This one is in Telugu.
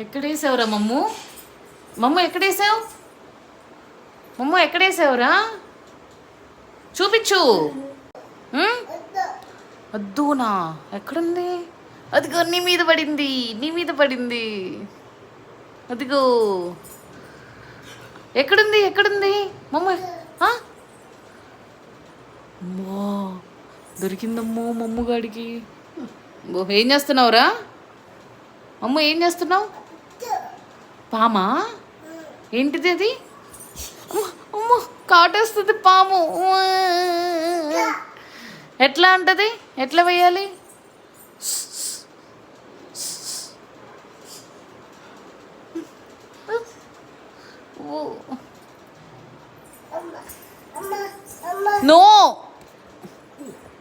ఎక్కడేసావురా మమ్ము? మమ్మ ఎక్కడేసావు? మమ్మ ఎక్కడేసావురా? చూపించు. వద్దునా, ఎక్కడుంది? అదిగో నీ మీద పడింది, నీ మీద పడింది. అదిగో ఎక్కడుంది, ఎక్కడుంది మమ్మ? అమ్మో, దొరికిందమ్మో మమ్ముగాడికి. ఏం చేస్తున్నావురా అమ్మ? ఏం చేస్తున్నావు? పామా? ఏంటిది అది? అమ్మో, కాటేస్తుంది పాము. ఎట్లా అంటది? ఎట్లా వేయాలి?